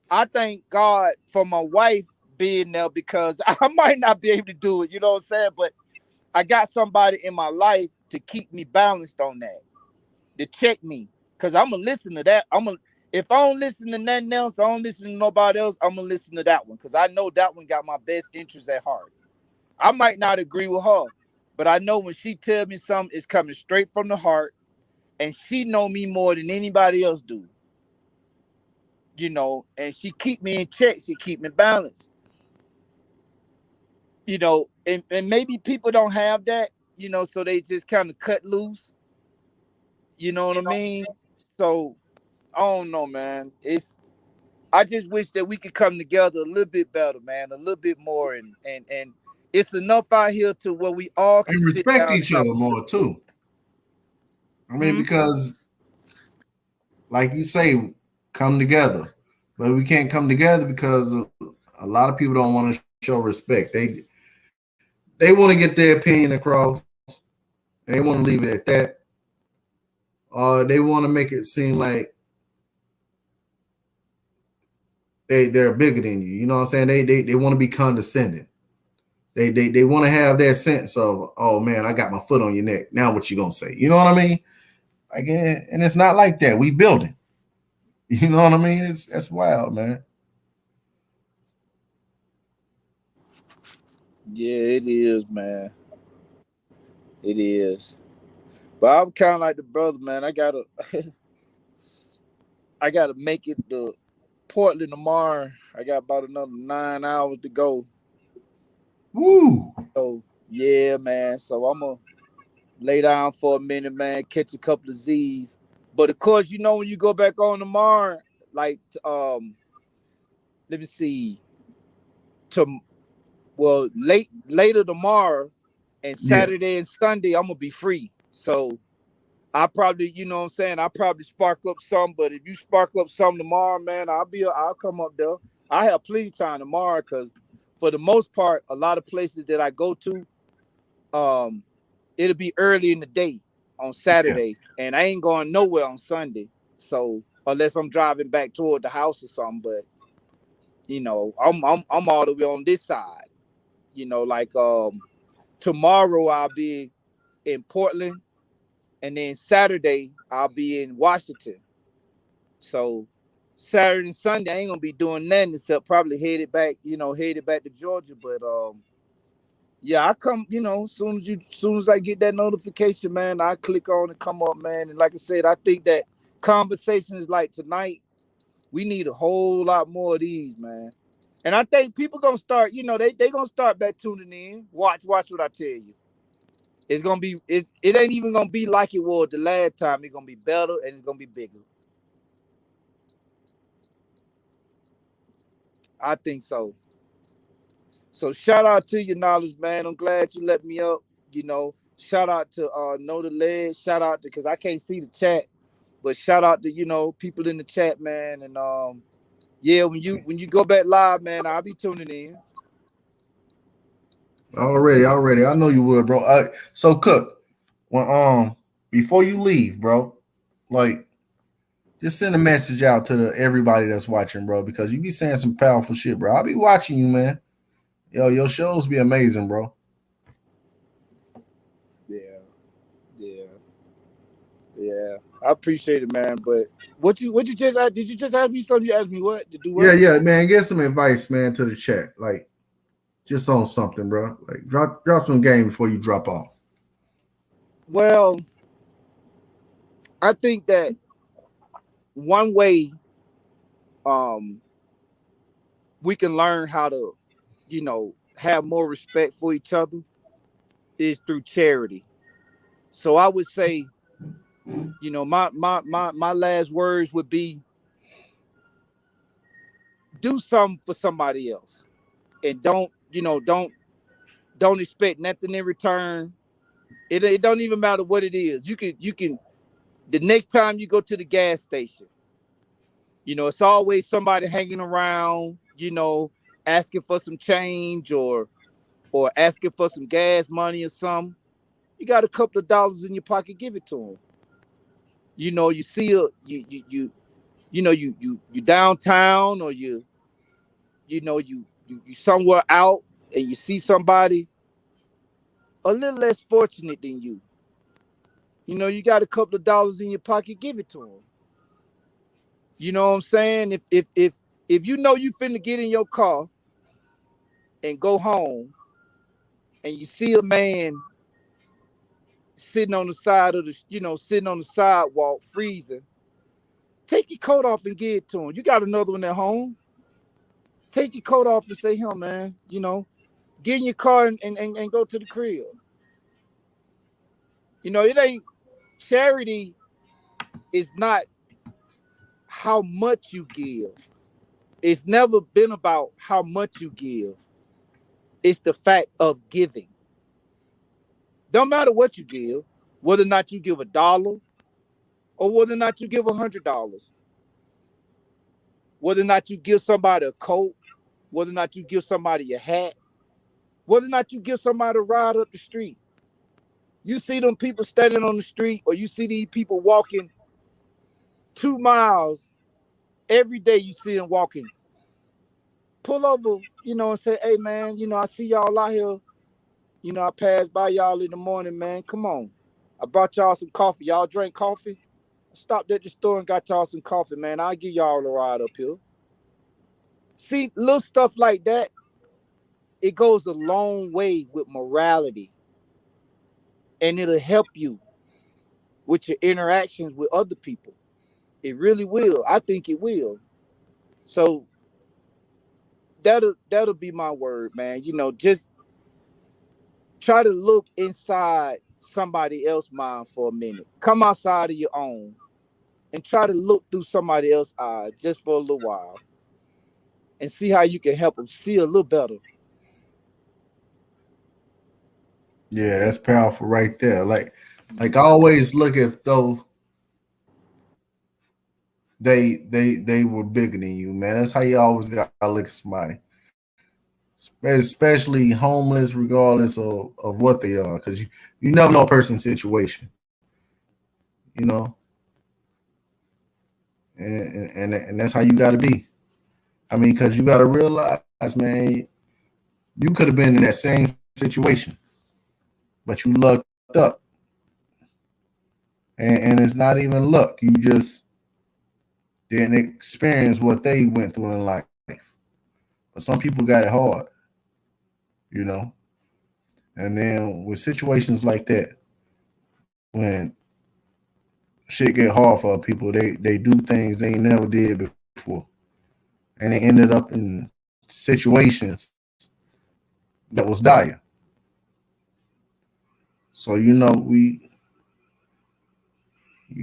I thank God for my wife being there because I might not be able to do it. You know what I'm saying? But I got somebody in my life to keep me balanced on that, to check me. Cause I'm gonna listen to that. If I don't listen to nothing else, I don't listen to nobody else, I'm gonna listen to that one. Cause I know that one got my best interest at heart. I might not agree with her, but I know when she tells me something, it's coming straight from the heart, and she know me more than anybody else do. And she keep me in check, she keep me balanced. And maybe people don't have that, so they just kind of cut loose. You know what I mean? So I don't know, man. I just wish that we could come together a little bit better, man, a little bit more, and it's enough out here to where we all can And sit respect down and each talk. other more too. I mean, because like you say, come together, but we can't come together because a lot of people don't want to show respect. They want to get their opinion across, and they want to leave it at that. They want to make it seem like they're bigger than you. You know what I'm saying? They want to be condescending. They want to have that sense of, oh man, I got my foot on your neck. Now what you gonna say? You know what I mean? Like, and it's not like that. We building. You know what I mean? That's wild, man. Yeah, it is, man. It is. But I'm kind of like the brother, man. I gotta make it to Portland tomorrow. I got about another 9 hours to go. Woo! So yeah, man. So I'm gonna lay down for a minute, man. Catch a couple of Z's. But of course, when you go back on tomorrow, like let me see, to later tomorrow and Yeah. Saturday and Sunday, I'm gonna be free. So I probably, what I'm saying, I probably spark up some. But if you spark up some tomorrow, man, I'll come up there. I have plenty of time tomorrow because for the most part, a lot of places that I go to, it'll be early in the day on Yeah. Saturday, and I ain't going nowhere on Sunday. So unless I'm driving back toward the house or something, but I'm all the way on this side. Like tomorrow I'll be in Portland, and then Saturday I'll be in Washington. So Saturday and Sunday I ain't gonna be doing nothing except probably headed back to Georgia. But yeah, I come, soon as I get that notification, man, I click on and come up, man. And like I said, I think that conversations like tonight, we need a whole lot more of these, man. And I think people gonna start, they gonna start back tuning in. Watch what I tell you. It ain't even gonna be like it was the last time. It's gonna be better and it's gonna be bigger. I think so. So shout out to your knowledge, man. I'm glad you let me up. Shout out to Know the Ledge. Shout out to, because I can't see the chat, but shout out to people in the chat, man. And yeah, when you go back live, man, I'll be tuning in. Already. I know you would, bro. So Cook, when before you leave, bro, like just send a message out to everybody that's watching, bro, because you be saying some powerful shit, bro. I'll be watching you, man. Yo, your shows be amazing, bro. Yeah, yeah, yeah. I appreciate it, man. But what you just ask? Did you just ask me something? You asked me what to do? What? Yeah, man. Get some advice, man, to the chat. Like, Just on something, bro. Like drop some game before you drop off. Well, I think that one way um we can learn how to, have more respect for each other is through charity. So I would say, my last words would be do something for somebody else. And don't expect nothing in return. It don't even matter what it is. You can the next time you go to the gas station, it's always somebody hanging around, asking for some change or asking for some gas money or something. You got a couple of dollars in your pocket, give it to them. You see a you downtown, or you somewhere out, and you see somebody a little less fortunate than you. You got a couple of dollars in your pocket, give it to them. You know what I'm saying? If you finna get in your car and go home, and you see a man sitting on the side of sitting on the sidewalk freezing, take your coat off and give it to him. You got another one at home. Take your coat off and say, "Him, man, get in your car and go to the crib." It ain't charity is not how much you give. It's never been about how much you give. It's the fact of giving. Don't matter what you give, whether or not you give $1 or whether or not you give $100, whether or not you give somebody a coat, whether or not you give somebody a hat, whether or not you give somebody a ride up the street. You see them people standing on the street, or you see these people walking 2 miles every day. You see them walking. Pull over, and say, "Hey, man, I see y'all out here. I passed by y'all in the morning, man. Come on. I brought y'all some coffee. Y'all drink coffee? I stopped at the store and got y'all some coffee, man. I'll give y'all a ride up here." See, little stuff like that, it goes a long way with morality. And it'll help you with your interactions with other people. It really will. I think it will. So that'll be my word, man. Just try to look inside somebody else's mind for a minute. Come outside of your own and try to look through somebody else's eyes just for a little while and see how you can help them see a little better. Yeah, that's powerful right there. Like I always look at though they were bigger than you, man. That's how you always got to look at somebody, especially homeless, regardless of what they are, because you never know a person's situation, you know, and that's how you got to be. I mean, because you got to realize, man, you could have been in that same situation, but you lucked up, and it's not even luck. You just didn't experience what they went through in life. But some people got it hard, you know. And then with situations like that, when shit get hard for people, they do things they never did before, and they ended up in situations that was dire. So you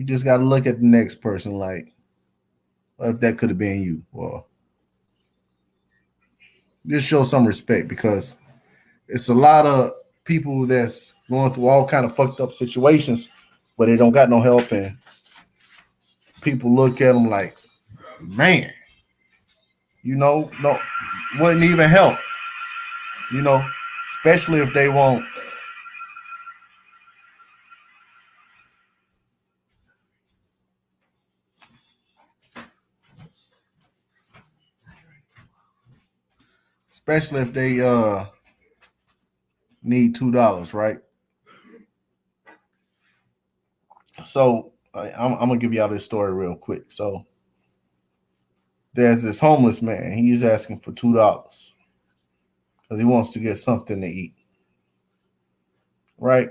just got to look at the next person like, what if that could have been you? Well, just show some respect, because it's a lot of people that's going through all kind of fucked up situations, but they don't got no help, and people look at them like, man, no, wouldn't even help, you know, especially if they won't. Especially if they need $2, right? So I'm gonna give y'all this story real quick. So there's this homeless man. He's asking for $2. because he wants to get something to eat. Right?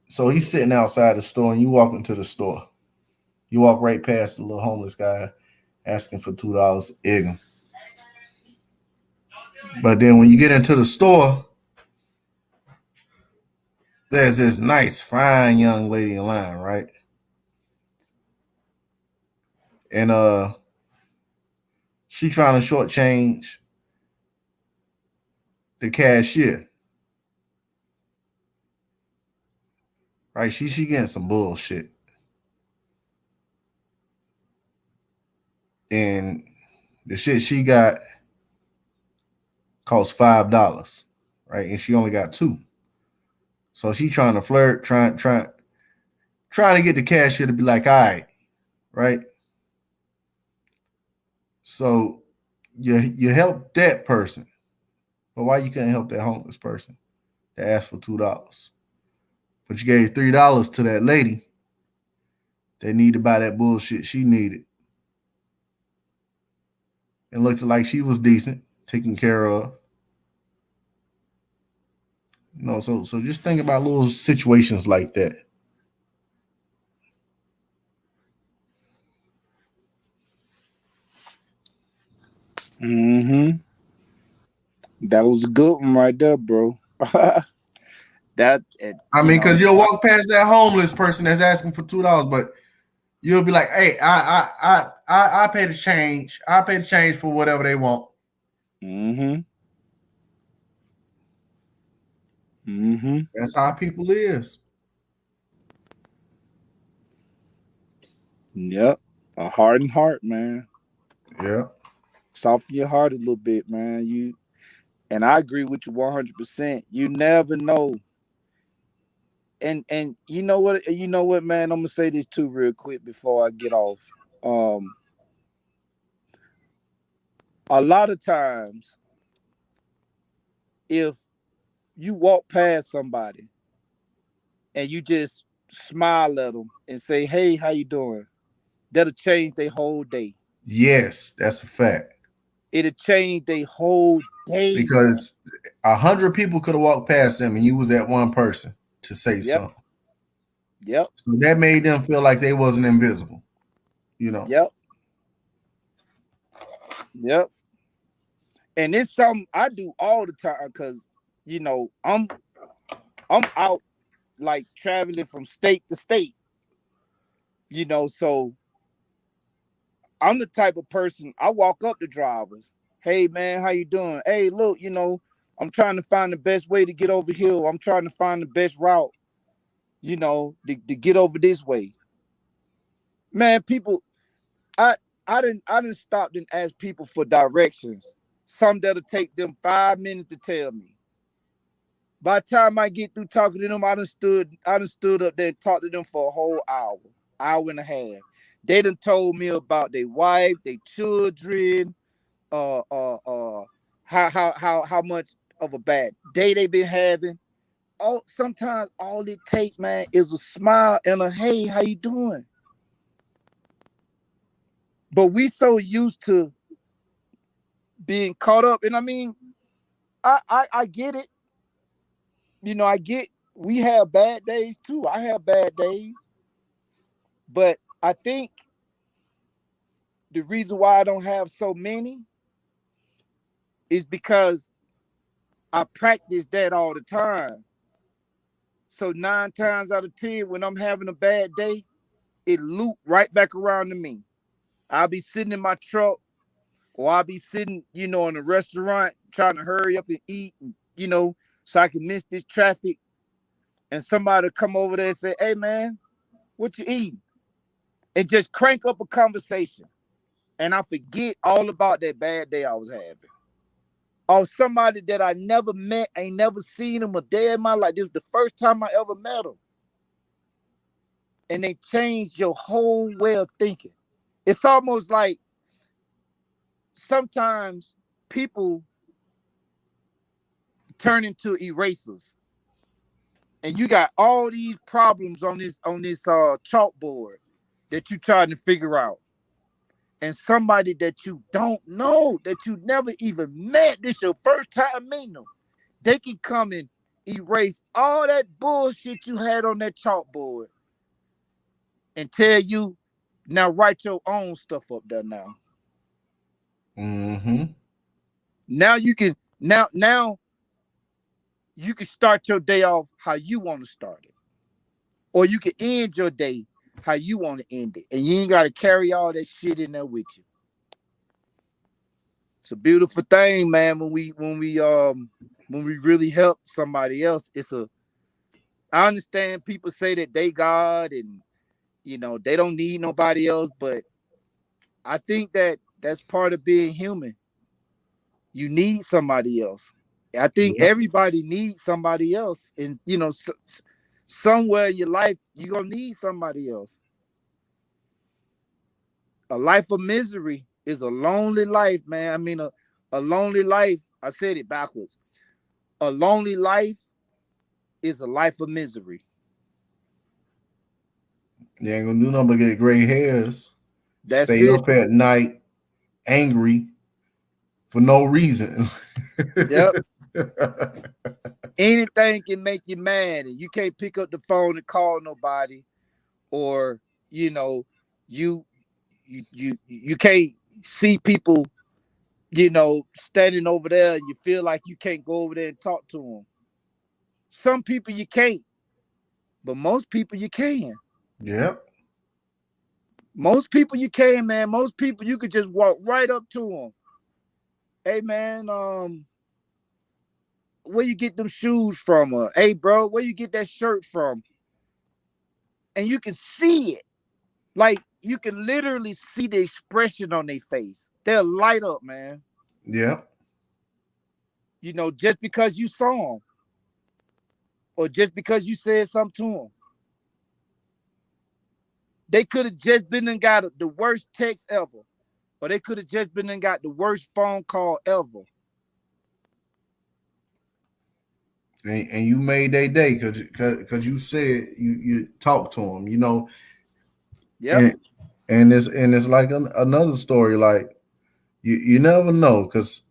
So he's sitting outside the store, and you walk into the store. You walk right past the little homeless guy asking for $2, egg him. But then when you get into the store, there's this nice, fine young lady in line, right? And she trying to shortchange the cashier. Right? She getting some bullshit. And the shit she got costs $5, right? And she only got $2. So she trying to flirt, trying to get the cashier to be like, all right? So you help that person, but why you couldn't help that homeless person that asked for $2? But you gave $3 to that lady that needed to buy that bullshit she needed. And looked like she was decent, taken care of. You know, so just think about little situations like that. Mm-hmm. That was a good one right there, bro. That I mean, because you'll walk past that homeless person that's asking for $2, but you'll be like, "Hey, I pay the change. I pay the change for whatever they want." Mm-hmm. Mm-hmm. That's how people is. Yep. A hardened heart, man. Yeah. Soften your heart a little bit, man. And I agree with you 100%. You never know. And you know what, man, I'm gonna say this too real quick before I get off. A lot of times, if you walk past somebody and you just smile at them and say, "Hey, how you doing?" That'll change their whole day. Yes, that's a fact. It'll change their whole day. Because 100 people could have walked past them, and you was that one person to say something. Yep. So that made them feel like they wasn't invisible. You know. Yep. And it's something I do all the time because I'm out like traveling from state to state. So I'm the type of person, I walk up to drivers. "Hey man, how you doing? Hey, look, I'm trying to find the best way to get over here. I'm trying to find the best route, to get over this way." Man, people, I didn't stop and ask people for directions. Some that'll take them 5 minutes to tell me. By the time I get through talking to them, I done stood up there and talked to them for a whole hour and a half. They done told me about their wife, their children, how much of a bad day they been having. Sometimes all it takes, man, is a smile and a "Hey, how you doing?" But we so used to being caught up, and I mean, I get it. I get we have bad days too. I have bad days, but I think the reason why I don't have so many is because I practice that all the time. So 9 times out of 10, when I'm having a bad day, it loop right back around to me. I'll be sitting in my truck, or I'll be sitting, in a restaurant trying to hurry up and eat, so I can miss this traffic. And somebody come over there and say, "Hey man, what you eating?" And just crank up a conversation. And I forget all about that bad day I was having. Or somebody that I never met, ain't never seen him a day in my life. This was the first time I ever met him. And they changed your whole way of thinking. It's almost like sometimes people turn into erasers. And you got all these problems on this chalkboard that you trying to figure out. and somebody that you don't know, that you never even met, this your first time meeting them, they can come and erase all that bullshit you had on that chalkboard and tell you, now write your own stuff up there now. Mm-hmm. Now you can now you can start your day off how you want to start it. Or you can end your day how you want to end it. And you ain't got to carry all that shit in there with you. It's a beautiful thing, man, when we really help somebody else. I understand people say that they God and they don't need nobody else, but I think that that's part of being human. You need somebody else. I think everybody needs somebody else, and somewhere in your life you're gonna need somebody else. A life of misery is a lonely life, man. I mean, a lonely life. I said it backwards. A lonely life is a life of misery. You ain't gonna do nothing but get gray hairs. That's Stay it. up at night, angry for no reason. Yep. Anything can make you mad, and you can't pick up the phone and call nobody, or you can't see people, standing over there. You feel like you can't go over there and talk to them. Some people you can't, but most people you can. Yep. Most people you can, man. Most people you could just walk right up to them. Hey, man, where you get them shoes from? Hey, bro, where you get that shirt from? And you can see it. Like, you can literally see the expression on their face. They'll light up, man. Yep. Just because you saw them. Or just because you said something to them. They could have just been and got the worst text ever. Or they could have just been and got the worst phone call ever. And you made their day because you said you talked to them, Yeah. And it's like another story. Like you never know, because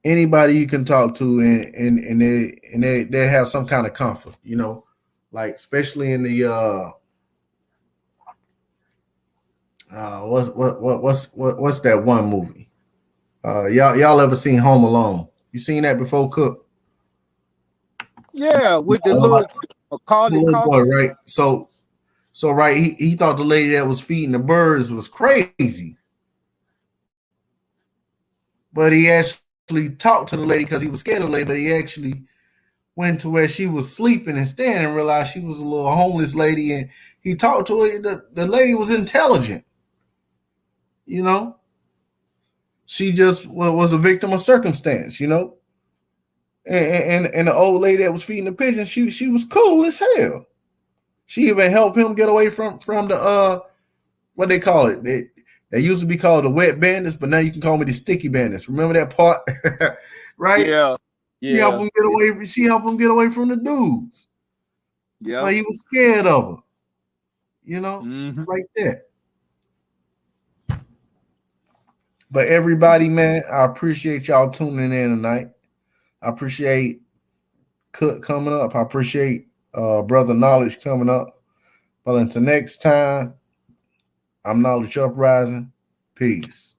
anybody you can talk to and they have some kind of comfort, like especially in the what's that one movie? Y'all ever seen Home Alone? You seen that before, Cook? Yeah, with the little Macaulay boy, Culkin. right? So right, he thought the lady that was feeding the birds was crazy, but he actually talked to the lady because he was scared of the lady. But he actually went to where she was sleeping instead and realized she was a little homeless lady, and he talked to her. The lady was intelligent, She just was a victim of circumstance, And the old lady that was feeding the pigeon, she was cool as hell. She even helped him get away from the what they call it. They used to be called the wet bandits, but now you can call me the sticky bandits. Remember that part, right? Yeah. She helped him get away. She helped him get away from the dudes. Yeah. Like he was scared of her. Mm-hmm. It's like that. But everybody, man, I appreciate y'all tuning in tonight. I appreciate Cook coming up. I appreciate Brother Knowledge coming up. But until next time, I'm Knowledge Uprising. Peace.